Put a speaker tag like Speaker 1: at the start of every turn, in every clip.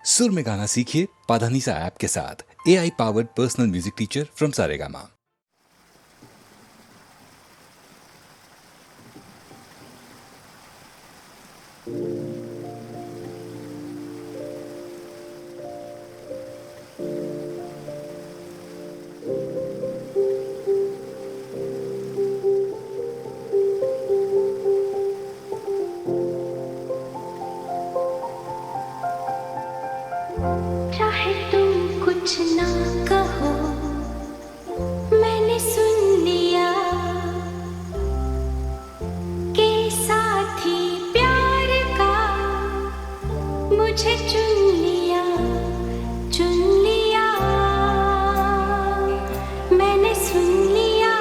Speaker 1: सुर में गाना सीखिए पाधानीसा ऐप के साथ। AI powered personal music teacher from Saregama.
Speaker 2: चाहे तुम कुछ ना कहो, मैंने सुन लिया कि साथी प्यार का मुझे चुन लिया, चुन लिया, मैंने सुन लिया।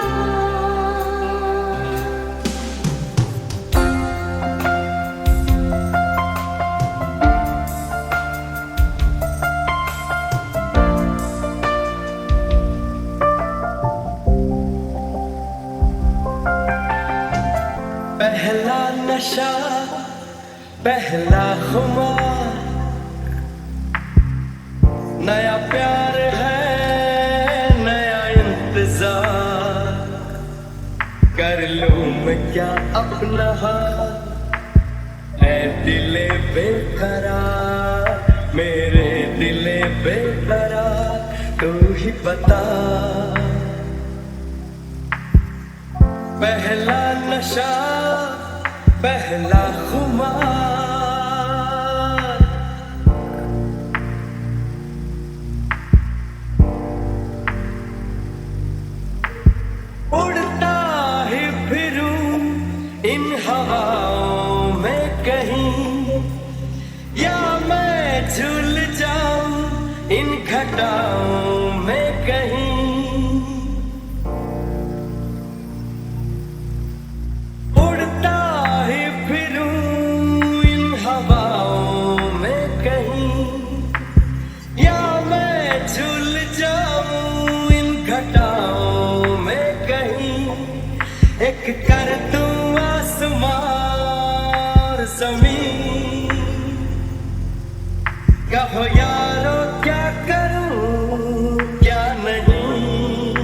Speaker 3: पहला नशा, पहला खुमार, नया प्यार है, नया इंतजार। कर लूं मैं क्या अपना हाल, ऐ दिले बेकरार, मेरे दिले बेकरार, तू ही बता। पहला नशा, पहला खुमार, उड़ता ही फिरूं इन हवाओं में कहीं, या मैं झूल जाऊं इन घटाओं में कहीं। एक कर दूं आसमान ज़मीन, कहो यारो क्या करूं क्या नहीं।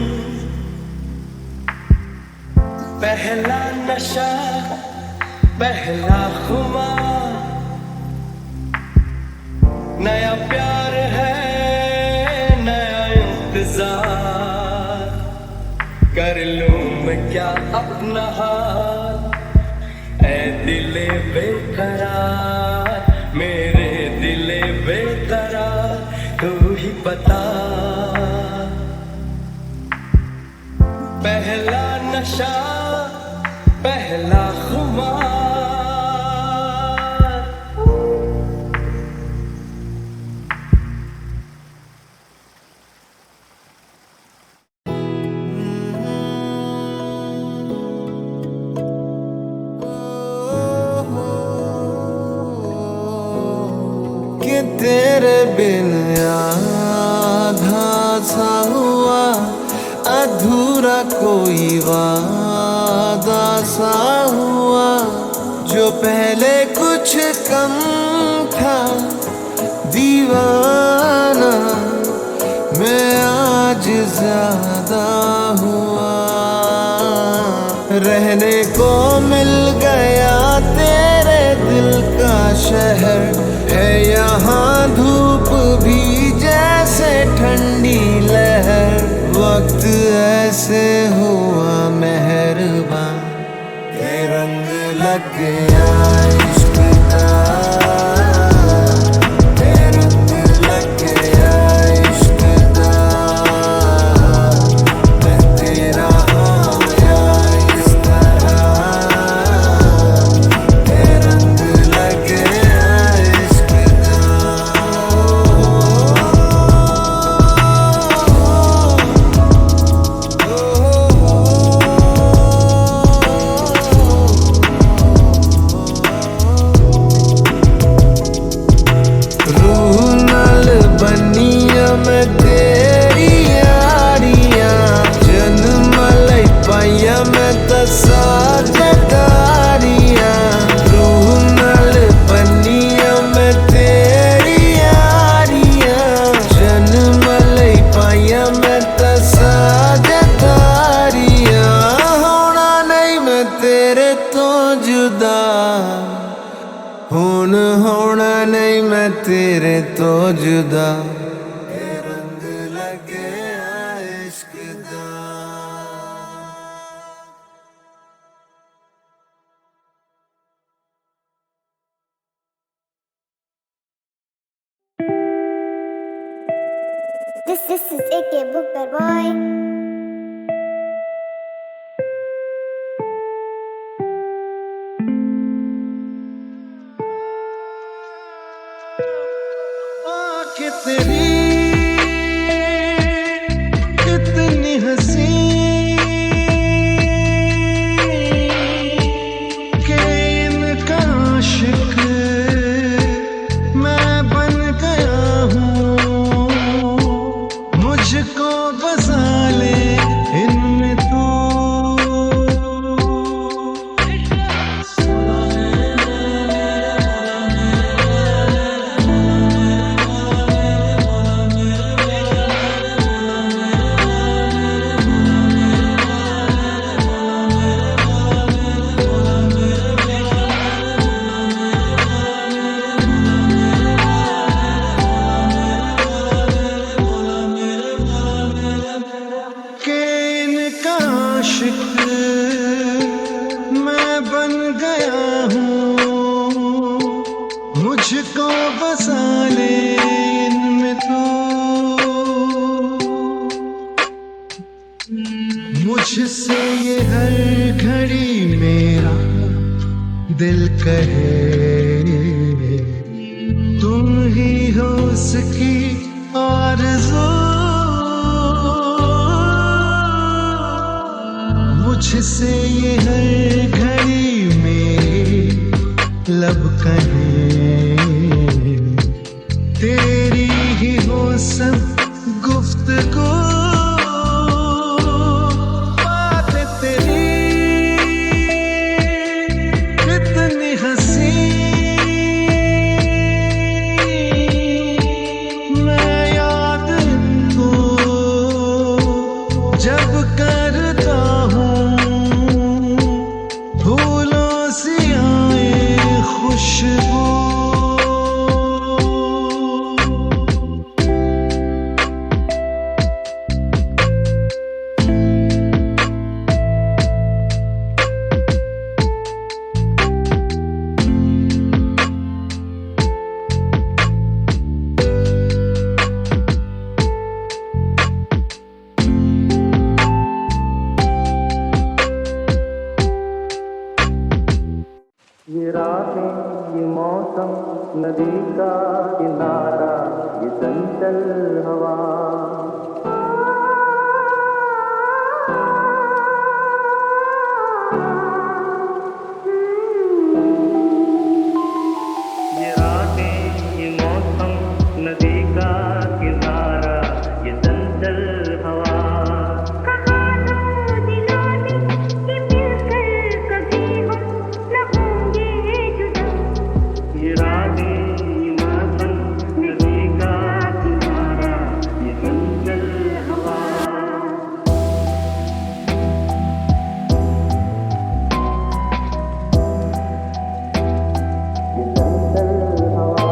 Speaker 3: पहला नशा, पहला खुमार, नया प्यार है, नया इंतजार। कर लूं मैं क्या अपना हाल, ऐ दिले बेकरार, मेरे दिले बेकरार, तू ही बता। पहला नशा, पहला खुमार।
Speaker 4: कि तेरे बिन आधा सा हुआ, अधूरा कोई वादा सा हुआ। जो पहले कुछ कम था दीवाना, मैं आज ज्यादा हुआ। रहने को मिल गया तेरे दिल का शहर, है यहाँ धूप भी जैसे ठंडी लहर। वक्त ऐसे हुआ मेहरबान के रंग लग गया इश्क का, के रंग लग गया इश्क का। मैं तेरा आया इस तरह, के रंग लग गया इश्क तेरे तो जुदा रंग लगे इश्क दा।
Speaker 5: This is AK Booker Boy.
Speaker 3: आँखें तेरी कितनी हंसी कि इनका आशिक मैं बन गया हूँ। मुझको बसा ले इनमें तू। के इनका आशिक मैं बन गया हूँ। मुझको बसा ले इनमें तू। मुझसे ये हर घड़ी मेरा दिल कहे तुम ही हो उसकी आरज़ू। मुझसे ये हर घड़ी मेरे लब कहे तेरी ही हो सब गुफ्तगू। बात तेरी कितनी हंसी मैं याद इनको जब करता हूँ। फूलों से आए खुशबू। ये रातें ये मौसम नदी का किनारा ये चंचल हवा। ये रातें ये मौसम नदी का किनारा ये चंचल हवा। ये रातें ये मौसम नदी का किनारा ये चंचल हवा। ये चंचल हवा।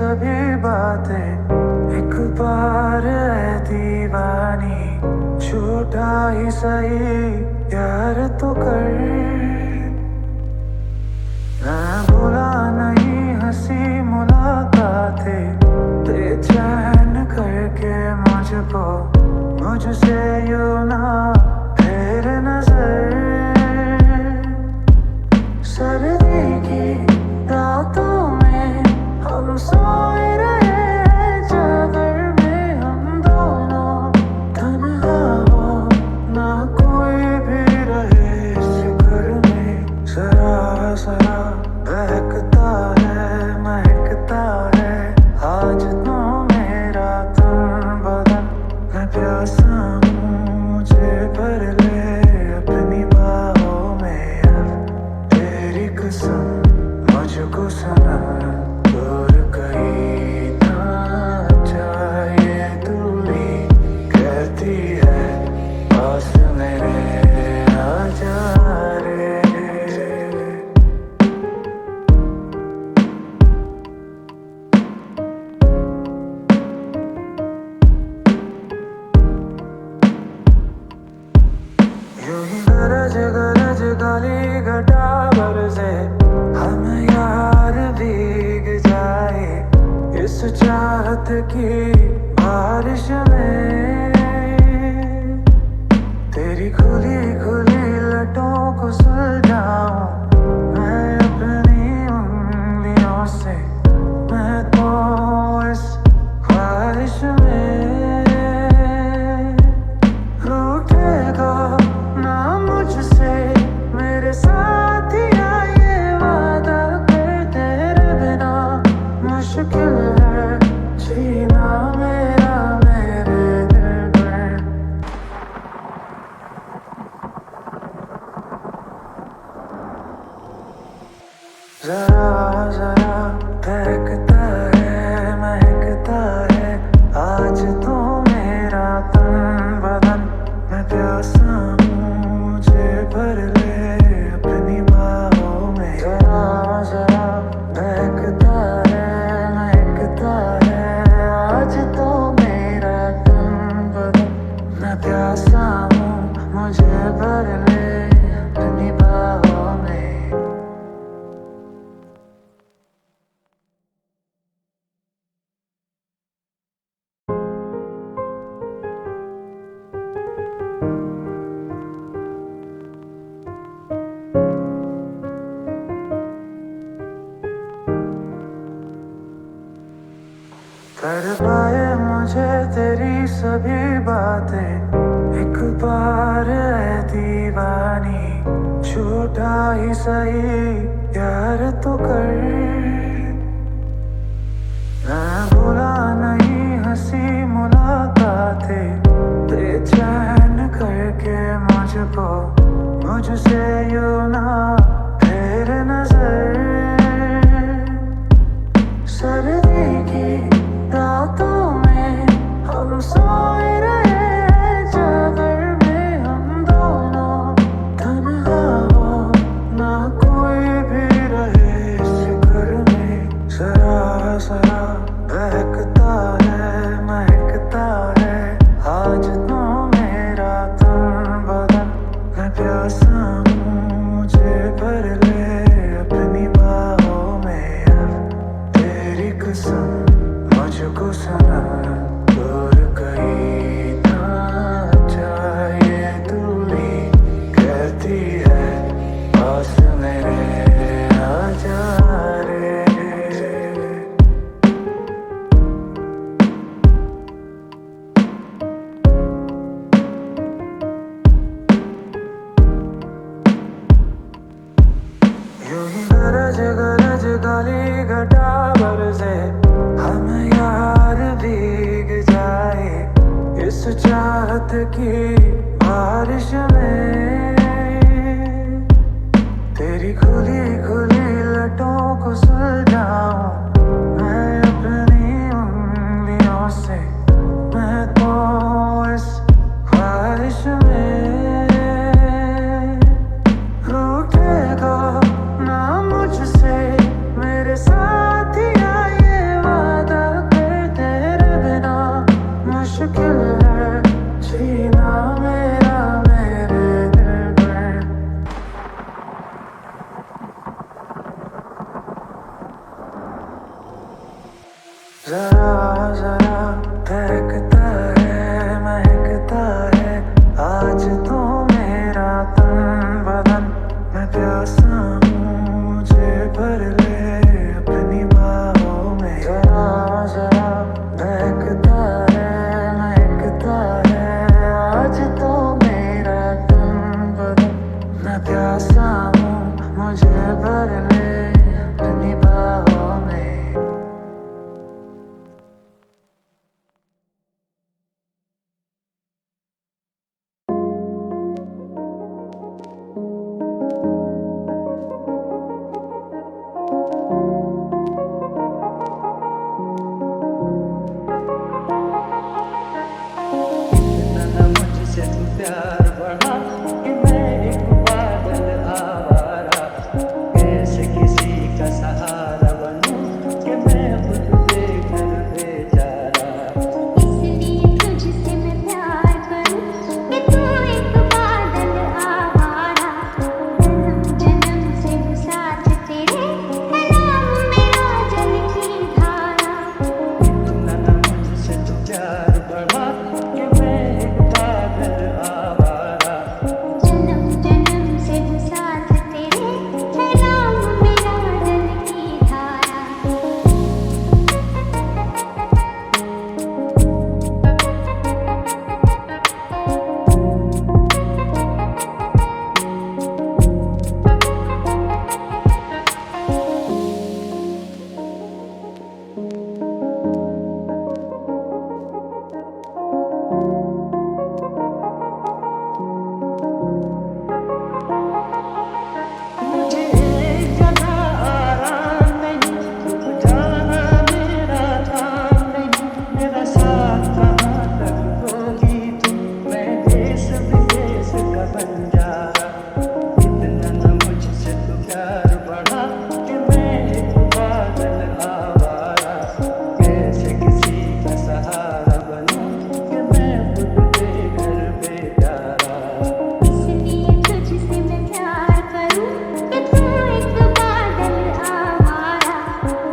Speaker 4: सभी बातें एक बार है दीवानी, झूठा ही सही यार तो कर। मैं भूला नहीं हंसी मुलाकातें, बेचैन करके मुझको मुझसे यूं ना फेर नजर। सर्दी की रातों में हम सोए रहे चादर में, हम दोनों तन्हा हो ना कोई भी रहे इस घर में। जरा जरा बहकता है महकता है आज तो मेरा तन बदन। मैं प्यासा हूँ मुझे भर ले अपनी बाहों में अब। तेरी कसम मुझको सनम दूर कहीं ना जाए दूरी, कहती है पास मेरे आ जा रे। यूं ही गरज गरज गाली घटा बरसे, हम यार भीग जाए इस चाहत की बारिश में। तेरी खुली खुली लटों को सुलझाऊं मैं अपनी उंगलियों से, मैं तो इस ख्वाहिश में। रूठेगा ना मुझसे मेरे साथिया, ये वादा कर तेरे बिना मुश्किल है जीना मेरा मेरे दिल में। जरा जरा बहकता है महकता है आज तो मेरा तन बदन। मैं प्यासा हूँ मुझे भर ले अपनी बाहों में। जरा जरा बहकता है महकता है आज तो मेरा तन बदन। मैं प्यासा हूँ मुझे भर ले अपनी बाहों में। कर पाए मुझे तेरी सभी बातें एक बार है दीवानी, झूठा ही सही यार तो कर। मैं भूला नहीं हंसी मुलाकातें, बेचैन करके मुझको मुझसे यूं ना फेर नजर। सर्दी की रातों में हम सोए रहे चादर में, हम दोनों तन्हा हो ना कोई भी रहे इस घर में। जरा जरा बहकता है महकता है आज तो मेरा तन बदन। मैं प्यासा हूँ मुझे भर ले अपनी बाहों में अब। तेरी कसम मुझको सनम दूर कहीं ना जाए दूरी, कहती है पास मेरे आ जा रे। यूं ही गरज गरज गाली घटा बरसे, हम यार भीग जाए इस चाहत की बारिश में। तेरी खुली खुली लटों को सुलझाऊं मैं अपनी उंगलियों से, मैं तो इस ख्वाहिश में। रूठेगा ना मुझसे मेरे साथिया, ये वादा जरा जरा महकता है आज तो मेरा तन बदन। मैं प्यासा हूँ मुझे भर ले अपनी बाहों में। जरा जरा महकता है आज तो मेरा तन बदन। मैं प्यासा हूँ मुझे भर ले अपनी बाहों में।
Speaker 3: मुझसे तू प्यार बढ़ा कि मैं एक बादल आवारा। कैसे किसी का सहारा बनूं कि मैं खुद बेघर बेचारा।
Speaker 2: इसलिए तुझसे मैं प्यार करूं कि तू एक बादल आवारा। जन्म जन्म से वो साथ तेरे है नाम मेरा जल की धारा।
Speaker 3: इतना ना मुझसे तू प्यार बढ़ा कि मैं एक बादल आवारा।
Speaker 2: जन्म जन्म से वो साथ तेरे है नाम मेरा जल की धारा।
Speaker 3: मुझे एक जगह आराम नहीं, रुक जाना मेरा काम नहीं। मेरा साथ कहाँ तक दोगी तू, मैं देश विदेश का बंजारा। इतना न मुझसे तू प्यार बढ़ा कि मैं एक बादल आवारा। कैसे किसी का सहारा बनूं कि मैं खुद बेघर बेचारा।
Speaker 2: इसलिए तुझसे मैं प्यार करूं कि तू एक बादल आवारा।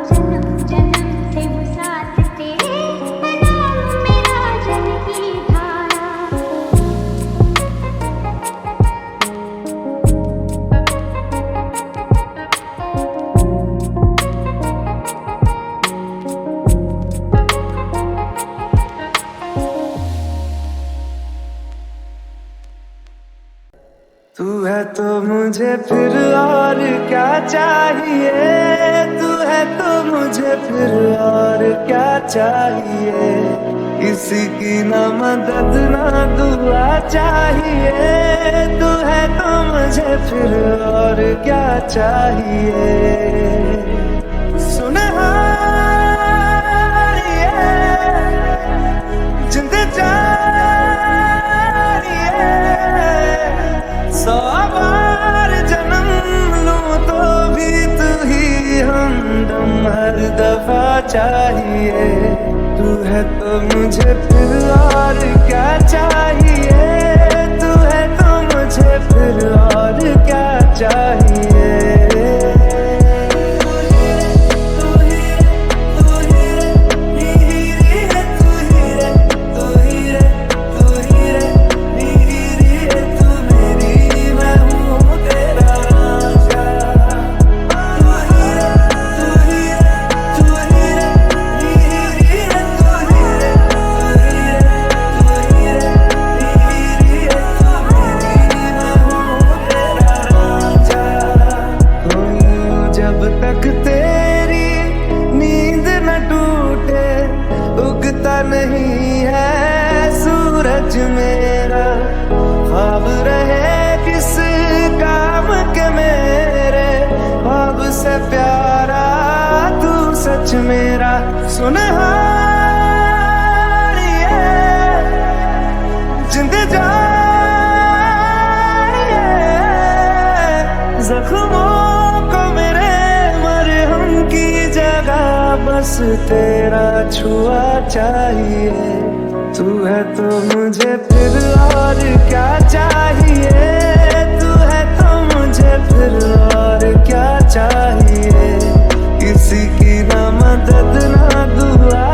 Speaker 2: जन्म जन्म से वो साथ तेरे है नाम मेरा जल की धारा।
Speaker 4: तू है तो मुझे फिर और क्या चाहिए। तू है तो मुझे फिर और क्या चाहिए। किसी की ना मदद ना दुआ चाहिए। तू है तो मुझे फिर और क्या चाहिए। सुनहारिए जिंद जानिए। 100 बार जन्म लूं तो भी तू ही हमदम हर दफा चाहिए। तू है तो मुझे फिर और क्या चाहिए। तू है तो मुझे फिर और क्या चाहिए। जब तक तेरी नींद न टूटे उगता नहीं है सूरज मेरा। ख्वाब रहे किस काम के मेरे, ख्वाब से प्यारा तू सच मेरा। सुनहारिए जिंद जानिए। जख्मों को मेरे मरहम की जगह बस तेरा छुआ चाहिए। तू है तो मुझे फिर और क्या चाहिए। तू है तो मुझे फिर और क्या चाहिए। किसी की ना मदद ना दुआ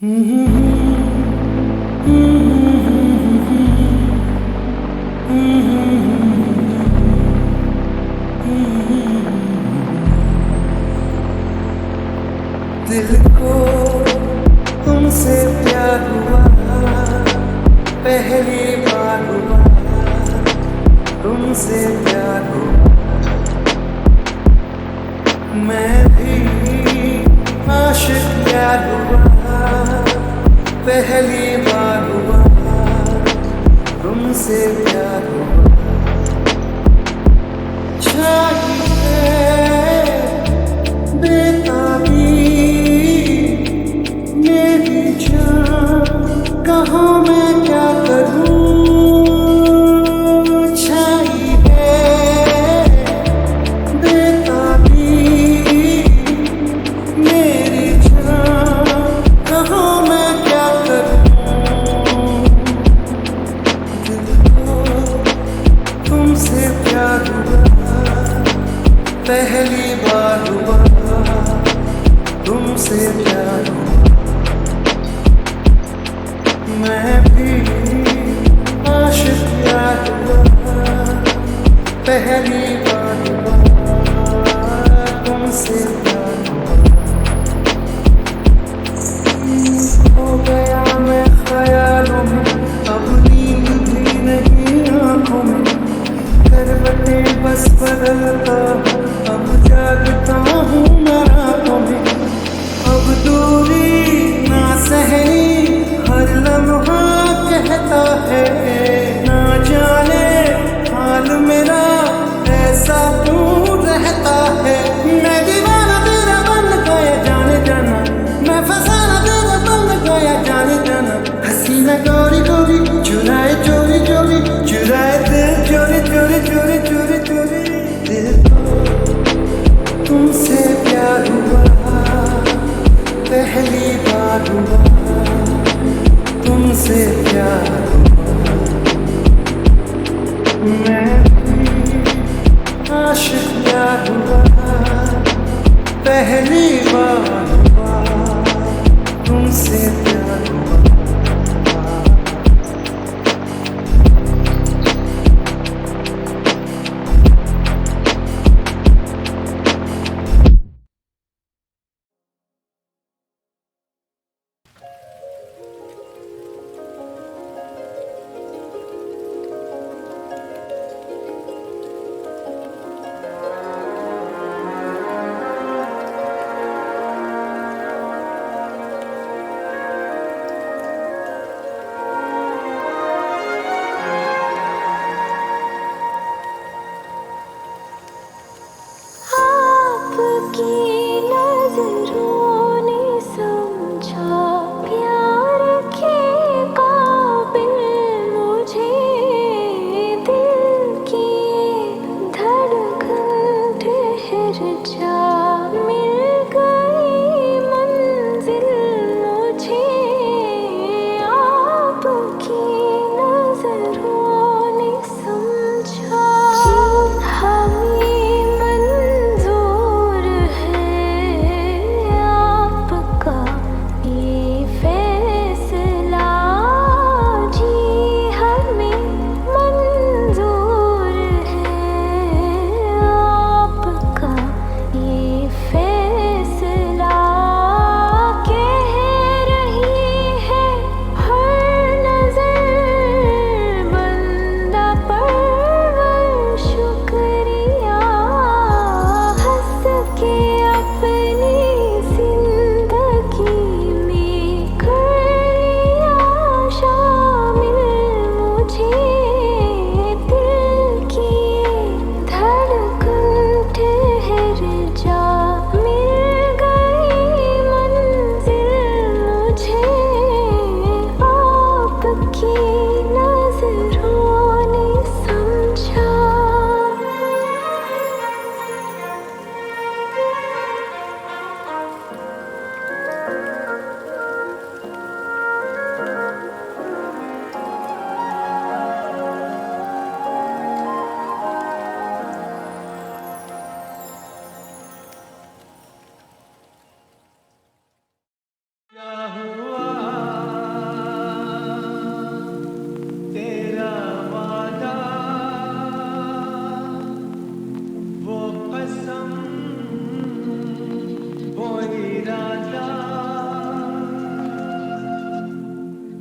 Speaker 4: दिल को तुमसे प्यार हुआ, पहली बार हुआ, तुमसे प्यार हुआ। मैं भी आशिक यार हुआ, पहली बार हुआ, तुमसे प्यार हुआ। चाहिए बेताबी मेरी जान, कहाँ मैं क्या करूँ। चाहिए बेताबी मेरी जान, कहाँ मैं क्या करूँ। दिल को तुमसे प्यार हुआ, पहली बार हुआ, तुमसे प्यार हुआ। मैं भी आशिक यार हुआ, पहली बार हुआ, तुमसे प्यार हुआ। हो गया मैं ख्यालों में, अब नींद भी नहीं आंखों में, करवटें बस बदलता, अब जागता हूँ मैं रातों में। अब दूरी ना सहनी, हर लम्हा कहता है, ना जाने हाल मेरा ऐसा क्यों रहता है। मैं दीवाना तेरा बन गया जाने जाना, मैं फसाना तेरा बन गया जाने जाना। हसीना गोरी गोरी चुराए चोरी चोरी, चुराए दिल चोरी चोरी चोरी चोरी चोरी। दिल को तुमसे प्यार हुआ, पहली बार हुआ, तुमसे प्यार हुआ। मैं भी आशिक यार हुआ, पहली बार हुआ, तुमसे प्यार हुआ।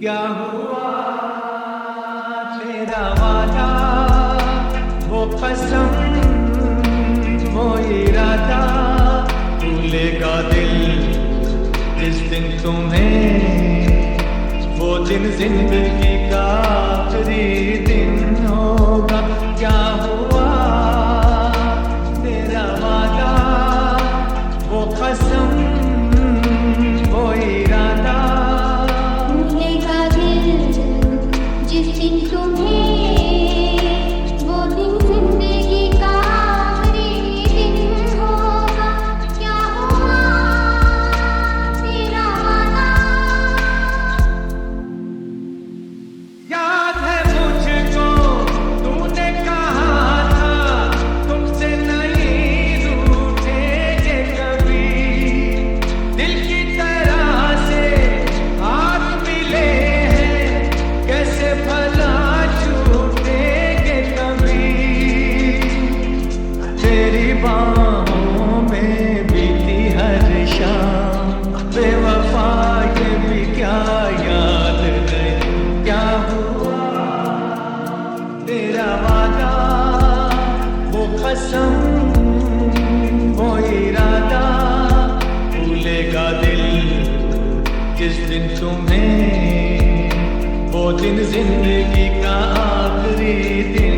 Speaker 3: क्या हुआ तेरा वादा, वो कसम, वो इरादा, भूलेगा दिल जिस दिन तुम्हें, वो दिन जिंदगी का आखिरी दिन होगा। क्या हुआ तेरा वादा, वो कसम, वो इरादा,
Speaker 2: भूलेगा दिल जिस दिन तुम्हें, वो दिन जिंदगी का आखिरी दिन होगा। क्या हुआ तेरा वादा।
Speaker 3: याद है मुझको तूने कहा था, तुमसे नहीं रूठेंगे कभी, दिल की तरह से हाथ मिले हैं, कैसे भला छूटेंगे कभी। तेरी बाहों में बीती हर शाम, बेवफा ये भी क्या याद नहीं। क्या हुआ तेरा वादा, वो कसम, वो इरादा, भूलेगा दिल जिस दिन तुम्हें, वो दिन जिंदगी का आखिरी दिन